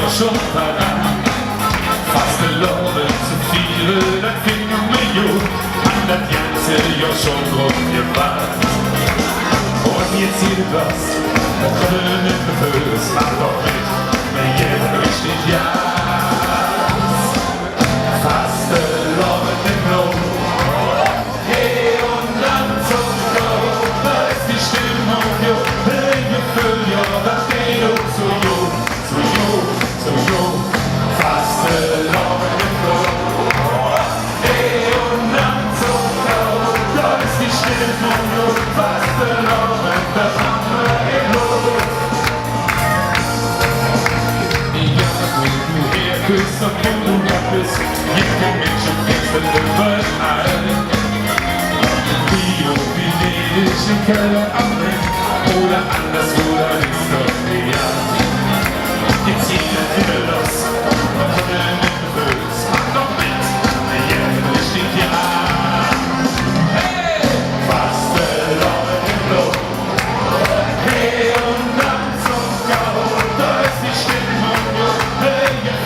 doch schon daran. Fastelavn zu fire, das finden wir jo an das ganze Jahr schon drum gebracht. Und jetzt hier was, der grüne Bös, mach doch mit, wir geben richtig Gas. Fastelavn im Blut, hey und dann zum Blut, da ist die Stimmung, jo, hey, Gefühl, jo, das geht auch zu jo, zu jo, zu jo. Fastelavn im Blut, hey und dann zum Blut, da ist die Stimmung, jo, Fastelavn, das haben wir im Blut. Küsst und wenn du da bist, jeder Menschen wechselt überall. Bio, Venedig, in Köln am Ring oder an